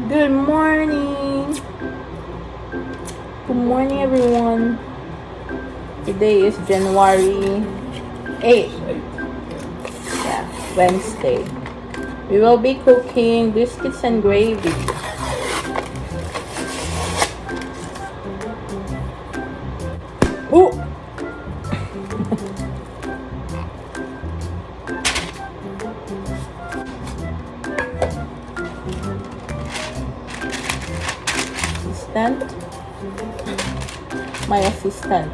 Good morning! Good morning, everyone. Today is January 8th. Yeah, Wednesday. We will be cooking biscuits and gravy. Oh! Assistant. My assistant.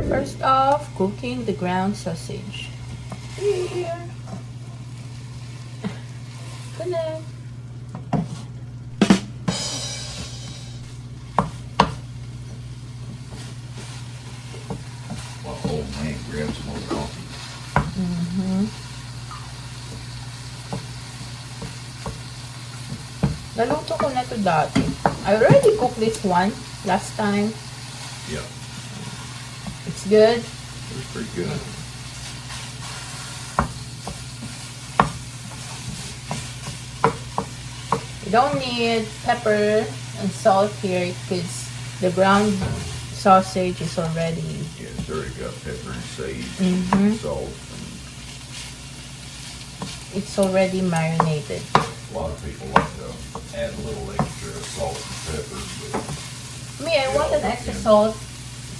First off, cooking the ground sausage. Here. Connect. Oh man, grab some more coffee. Naluto ko na to dati. I already cooked this one last time. Yeah, It's good. it was pretty good. You don't need pepper and salt here because the ground sausage is already. Yeah, it's already got pepper and sage, Mhm. salt, and It's already marinated. a lot of people like to add a little extra salt and pepper, but Me, I want an extra salt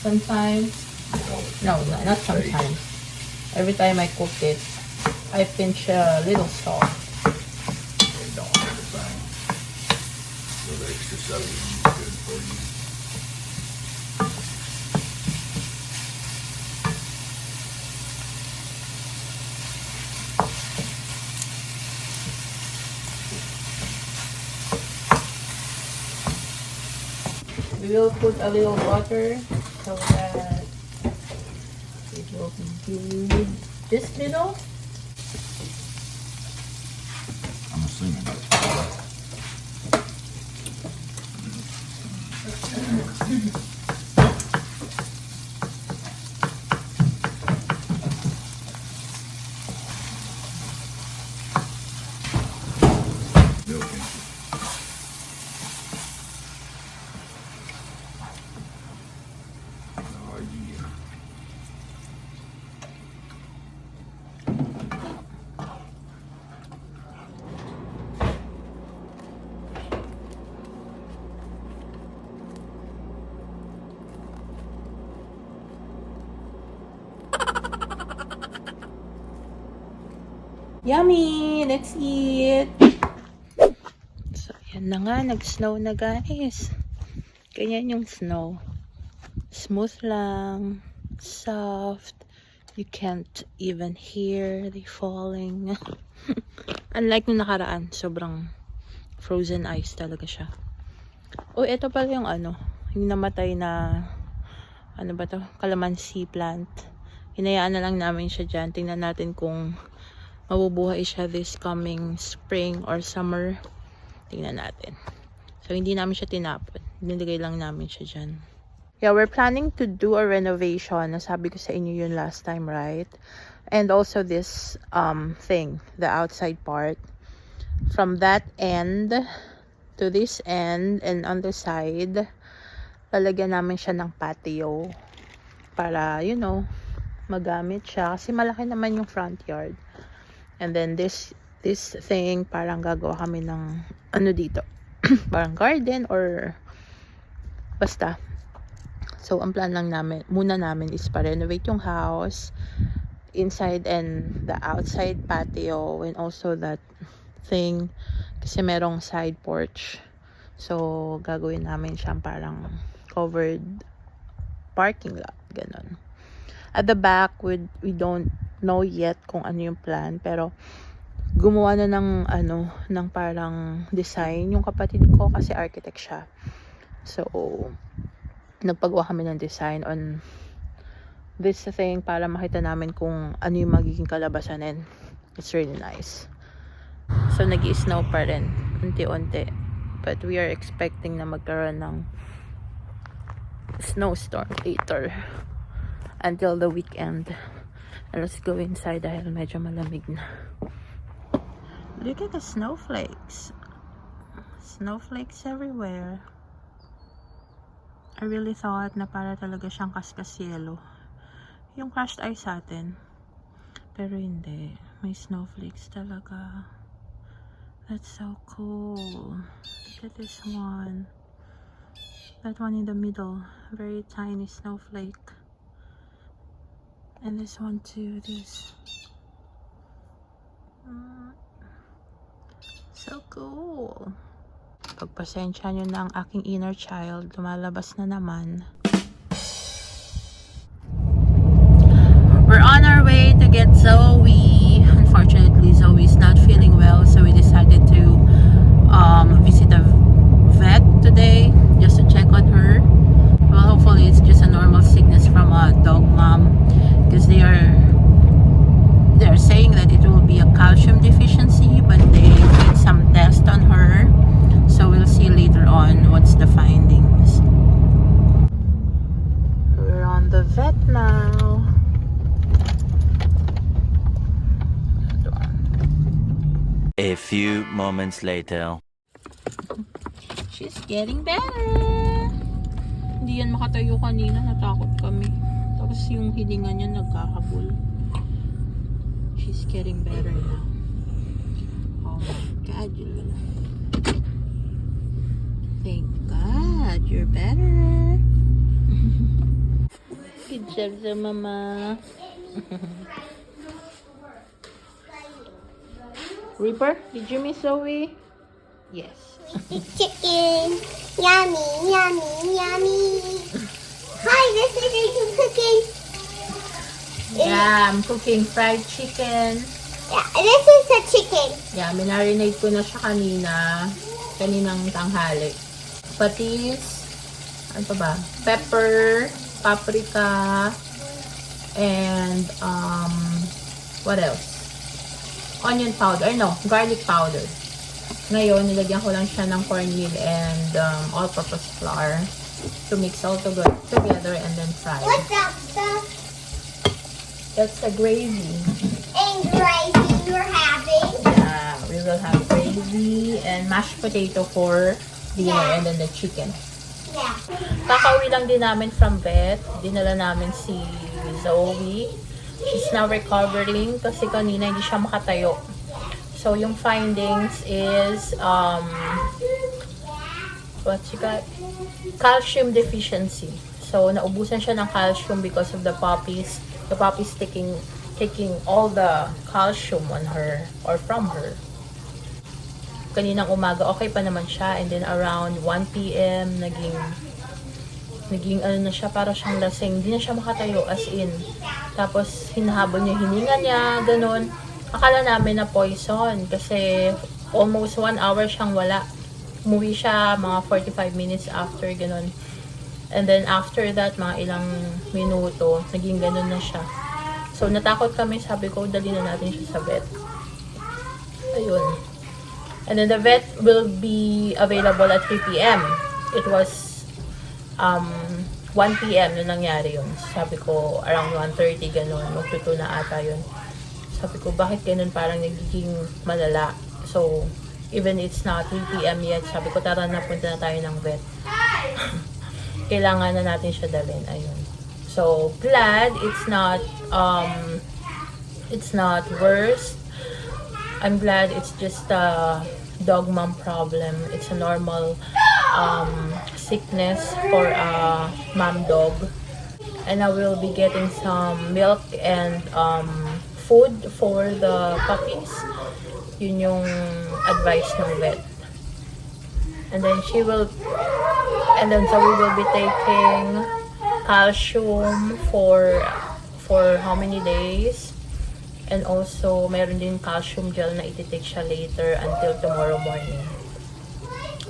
sometimes. you know, No, not sometimes. Every time I cook it, I pinch a little salt. They don't everything. A little extra sodium is good for you. We will put a little water so that it will be good. This little. I'm assuming that's milk. Oh yeah. Yummy! Let's eat! So, yan na nga. Nag-snow na, guys. Ganyan yung snow. Smooth lang. Soft. You can't even hear the falling. Unlike nung nakaraan, sobrang frozen ice talaga siya. Oh, ito pala yung yung namatay na, ano ba to? Calamansi plant. Hinayaan na lang namin siya dyan. Tingnan natin kung mabubuhay siya this coming spring or summer. Tingnan natin. So, hindi namin siya tinapon. Nilagay lang namin siya dyan. Yeah, we're planning to do a renovation. Nasabi ko sa inyo yun last time, right? And also this thing, the outside part. From that end to this end and on the side, lalagyan namin siya ng patio para, you know, magamit siya. Kasi malaki naman yung front yard. And then this thing, parang gagawa kami ng ano dito. Parang garden or basta. So, ang plan lang namin, muna namin is pa-renovate yung house, inside and the outside patio, and also that thing, kasi merong side porch. So, gagawin namin siyang parang covered parking lot, ganun. At the back, we don't know yet kung ano yung plan, pero gumawa na ng parang design yung kapatid ko kasi architect siya. So, nagpagawa kami ng design on this thing para makita namin kung ano yung magiging kalabasan, and it's really nice. So, nag-i-snow pa rin unti-unti. But we are expecting na magkaroon ng snowstorm later until the weekend. And let's go inside dahil medyo malamig na. Look at the snowflakes. Snowflakes everywhere. I really thought na para talaga siyang kaskasielo. Yung crushed ice atin. Pero hindi. May snowflakes talaga. That's so cool. Look at this one. That one in the middle. Very tiny snowflake. And this one too. This. So cool. Pagpasensya nyo na ang aking inner child. Lumalabas na naman. We're on our way to get Zoe. Unfortunately, Zoe's not feeling well, so we decided to visit a vet today just to check on her. Well, hopefully it's just a normal sickness from a dog mom, because they're saying that it will be a calcium deficiency, but they did some test on her, so we'll see later on what's the findings. We're on the vet now. A few moments later. She's getting better. Hindi yan makatayo kanina. Natakot kami. Tapos yung hilingan niya nagkakabul. She's getting better now. Oh my God, Julia. Thank God, you're better. Good job, Mama. Reaper, did you miss Zoe? Yes. Chicken. Yummy, yummy, yummy. Hi, this is you cooking. Yeah, I'm cooking fried chicken. Yeah, this is a chicken. Yeah, minarinate ko na siya kaninang tanghali. Patis, ano pa ba? Pepper, paprika, and what else? Onion powder, no, garlic powder. Ngayon, nilagyan ko lang siya ng cornmeal and all-purpose flour to mix all together and then fry. What's that stuff? That's the gravy. And gravy you're having? Yeah, we will have gravy and mashed potato for dinner and then the chicken. Yeah. Kakauwi lang din namin from vet. Dinala namin si Zoe. She's now recovering kasi kanina hindi siya makatayo. So, yung findings is, what she got? Calcium deficiency. So, naubusan siya ng calcium because of the puppies. The puppies taking all the calcium on her or from her. Kaninang umaga, okay pa naman siya. And then around 1 p.m., naging ano na siya, para siyang lasing. Hindi na siya makatayo, as in. Tapos, hinahabol niya, hininga niya, ganun. Akala namin na poison kasi almost 1 hour siyang wala. Umuwi siya mga 45 minutes after, ganun. And then, after that, mga ilang minuto, naging ganun na siya. So, natakot kami. Sabi ko, dali na natin siya sa vet. Ayun. And then, the vet will be available at 3 p.m. It was 1 p.m. na nangyari yun. Sabi ko, around 1:30, ganun. Magtuto na ata yun. Sabi ko, bakit ganun parang nagiging malala? So, even it's not 3 p.m. yet, sabi ko, tara na, punta na tayo ng vet. Kailangan na natin siya dalhin. Ayun. So, glad it's not worse. I'm glad it's just a dog mom problem. It's a normal sickness for a mom dog. And I will be getting some milk and food for the puppies. Yun yung advice ng vet. And then so we will be taking calcium for how many days. And also, meron din calcium gel na iti-take siya later until tomorrow morning.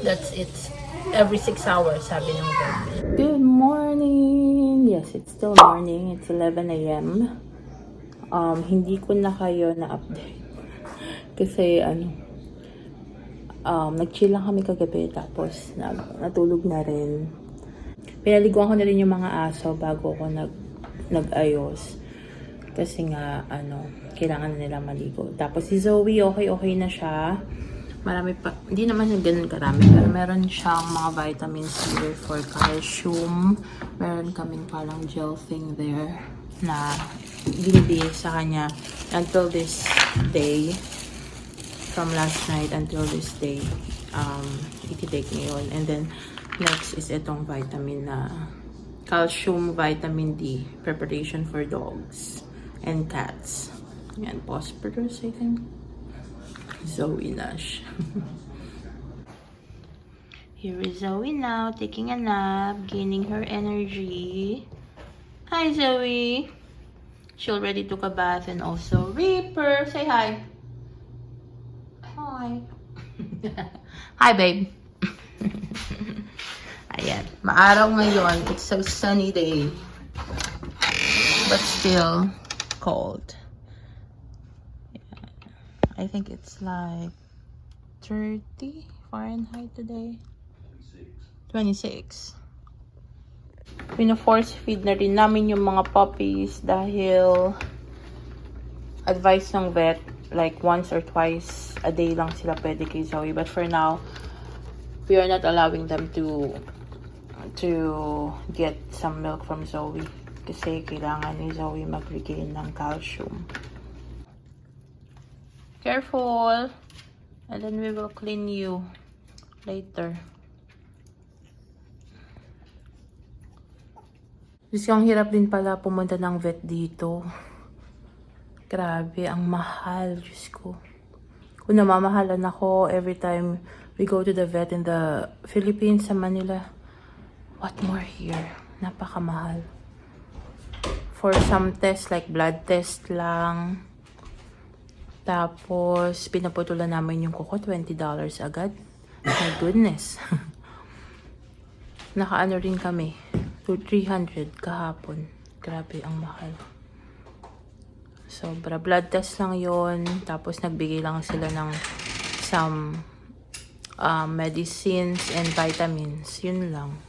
That's it. Every 6 hours, sabi ng vet. Good morning! Yes, it's still morning. It's 11 a.m. Hindi ko na kayo na-update. Kasi, nag-chill lang kami kagabi, tapos natulog na rin. Pinaliguan ko na rin yung mga aso bago ako nag-ayos. Kasi nga, kailangan na nila maligo. Tapos si Zoe, okay na siya. Marami pa, hindi naman yung ganun karami, pero meron siyang mga vitamins here for calcium. Meron kaming parang gel thing there na binibigay sa kanya until this day. From last night until this day, ititake niya yun. And then, next is itong vitamin na calcium vitamin D preparation for dogs and cats. Yan, phosphorus, I think. Zoe Nash. Here is Zoe now, taking a nap, gaining her energy. Hi, Zoe. She already took a bath, and also Reaper. Say hi. Hi. Hi, babe. Ayan. Maaraw ngayon. It's a sunny day. But still cold. I think it's like 30 Fahrenheit today. 26. Pina-force feed na rin namin yung mga puppies dahil advice ng vet, like once or twice a day lang sila pwede kay Zoe. But for now, we are not allowing them to get some milk from Zoe. Kasi kailangan ni Zoe mag-regain ng calcium. Careful! And then we will clean you later. Kasi ang hirap din pala pumunta ng vet dito. Grabe, ang mahal. Diyos ko. Kung namamahalan ako every time we go to the vet in the Philippines, sa Manila. What more here? Napakamahal. For some tests, like blood test lang. Tapos, pinaputulan namin yung kuko, $20 agad. My goodness. Nakaano rin kami. 300 kahapon. Grabe, ang mahal. Sobra. Blood test lang yon. Tapos, nagbigay lang sila ng some medicines and vitamins. Yun lang.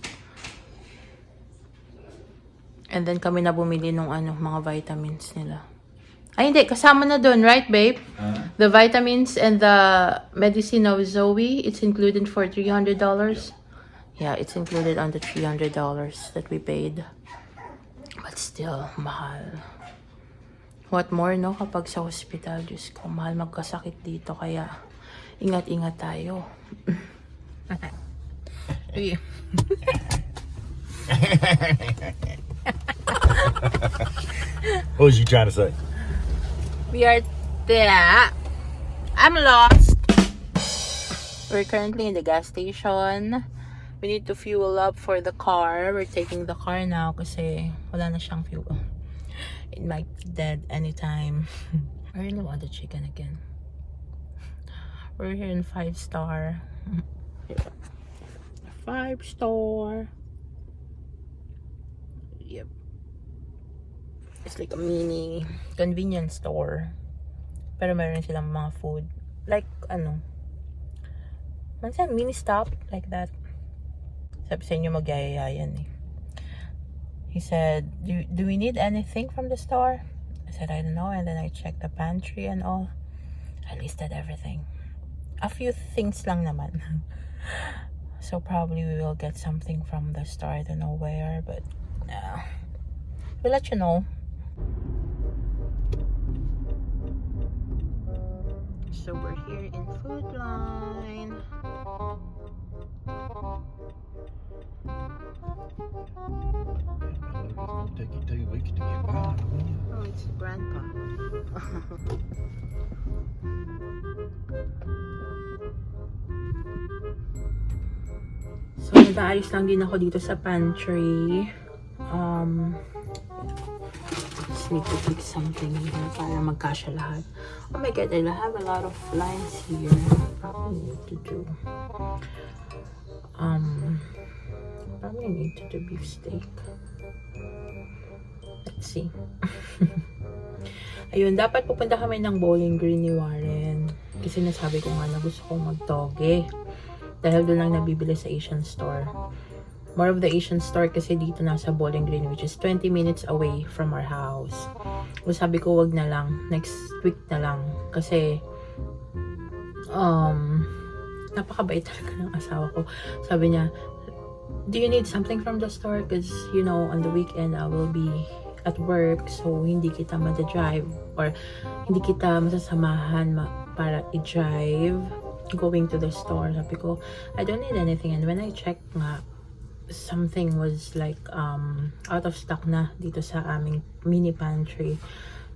And then, kami na bumili nung mga vitamins nila. Ay, hindi. Kasama na dun, right, babe? The vitamins and the medicine of Zoe, it's included for $300. Yeah, it's included on the $300 that we paid. But still, mahal. What more, no? Kapag sa hospital, Diyos ko, mahal magkasakit dito. Kaya, ingat-ingat tayo. What was you trying to say? We are there. I'm lost. We're currently in the gas station. We need to fuel up for the car. We're taking the car now kasi wala na siyang fuel. It might be dead anytime. I really want the chicken again. We're here in 5-star. 5-star. Yep. It's like a mini convenience store. Pero meron silang mga food. Like, mansan, mini stop. Like that. Sabi sa inyo, magyayaya yan eh. He said, do we need anything from the store? I said, I don't know. And then I checked the pantry and all. I listed everything. A few things lang naman. So probably we will get something from the store. I don't know where, but we'll let you know. So we're here in Food Line. It's gonna take you 2 weeks to get by. Oh, it's Grandpa. So, nag-aayos lang din ako dito sa pantry. Just need to fix something here para magkasya lahat. Oh my god, I have a lot of lines here. Probably need to do beef steak. Let's see. Ayun, dapat pupunta kami ng Bowling Green ni Warren. kasi nasabi ko nga na gusto kong magtoge. Dahil doon lang nabibili sa Asian store. More of the Asian store kasi dito nasa Bowling Green, which is 20 minutes away from our house. So sabi ko wag na lang, next week na lang. Kasi napakabait talaga ng asawa ko. Sabi niya, do you need something from the store? Because you know, on the weekend I will be at work, so hindi kita ma-drive or hindi kita masasamahan para i-drive going to the store. Sabi ko, I don't need anything. And when I checked nga, something was like out of stock na dito sa aming mini pantry.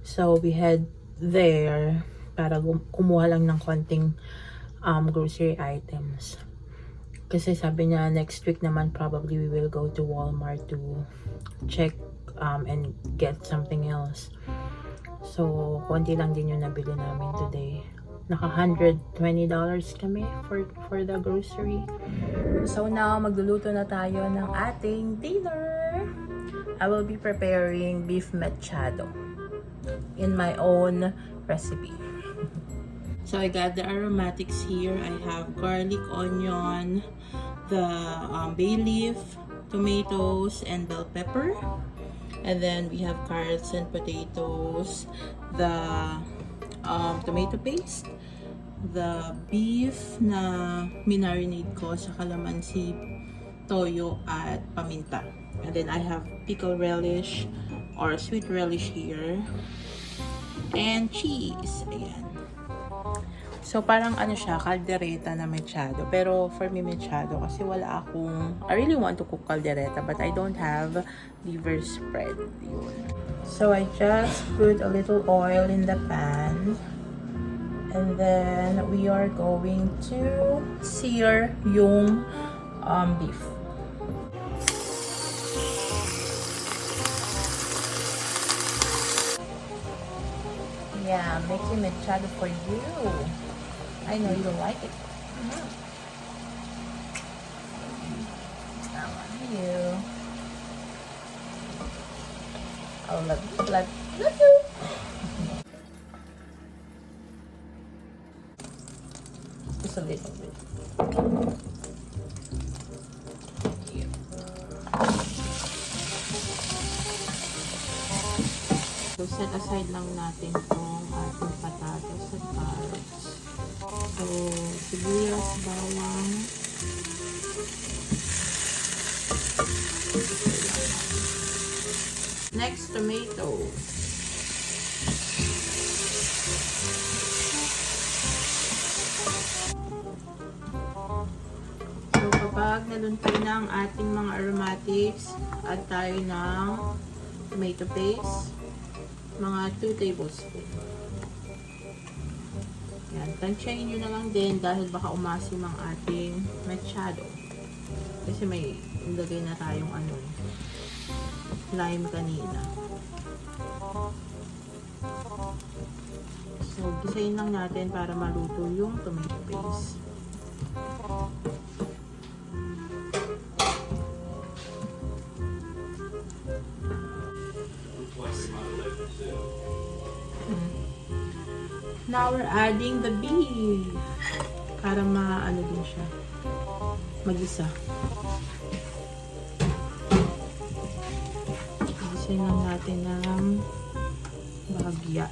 So we head there para kumuha lang ng konting grocery items. Kasi sabi niya next week naman probably we will go to Walmart to check and get something else. So konti lang din yung nabili namin today. Naka $120 kami for the grocery. So now, magluluto na tayo ng ating dinner. I will be preparing beef mechado in my own recipe. So I got the aromatics here. I have garlic, onion, the bay leaf, tomatoes, and bell pepper. And then we have carrots and potatoes, the tomato paste, the beef na minarinade ko sa kalamansi, toyo, at paminta. And then I have pickle relish or sweet relish here. And cheese. Ayan. So parang ano siya, caldereta na mechado. Pero for me mechado kasi wala akong, I really want to cook caldereta but I don't have liver spread. Yun. So I just put a little oil in the pan. And then we are going to sear yung beef. Yeah, making mechado for you. I know you like it. I love you. I love you. Love you. Just a little bit. So, set aside lang natin itong ating patatas at carrots. So, sibuyas, bawang. Next, tomatoes. So, kapag naluntay na ang ating mga aromatics, add tayo ng tomato paste. Mga 2 tablespoons. Yan. Tansyahin nyo na lang din dahil baka umasim ang ating mechado. Kasi may ilagay na tayong lime kanina. So, gisayin lang natin para maluto yung tomato paste. Now we're adding the beef para maano din siya, mag-isa. Gisayin lang natin ng bahagya.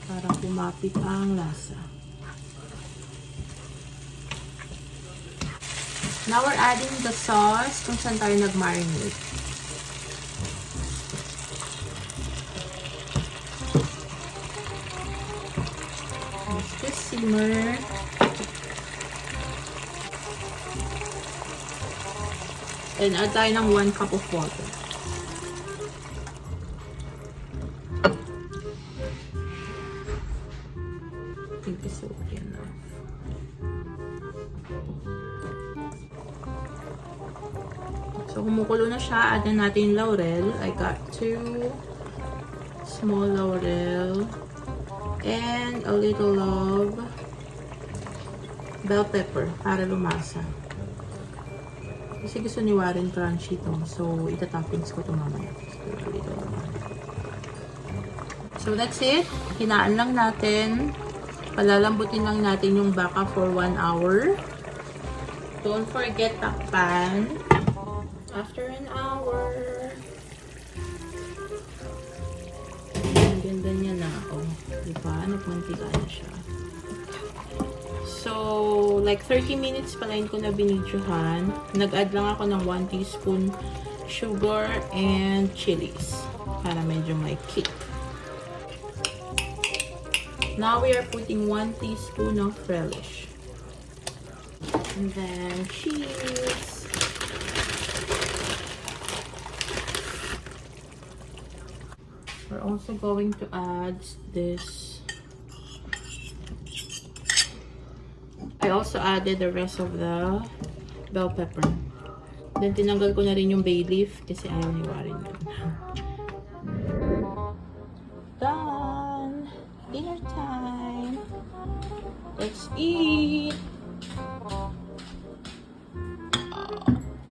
Para kumapit ang lasa. Now we're adding the sauce kung saan tayo nag-marinate. Let's just simmer. And add tayo ng 1 cup of water. I think this will be enough. So, kumukulo na siya. Add na natin laurel. I got 2 small laurel. And a little of bell pepper para lumasa. Kasi gusto ni Warren crunchy to. So, itatoppings ko ito mamaya. So, that's it. Hinaan lang natin. Palalambutin lang natin yung baka for 1 hour. Don't forget takpan. After an hour. Ang ganda niya na. Oh, diba? Nagmantika na siya. So, like 30 minutes pala yun ko na binidyohan. Nag-add lang ako ng 1 teaspoon sugar and chilies. Para medyo may kick. Now we are putting 1 teaspoon of relish. And then cheese. We're also going to add this. I also added the rest of the bell pepper. Then tinanggal ko na rin yung bay leaf kasi ayaw ni Warren yun. Done! Dinner time! Let's eat!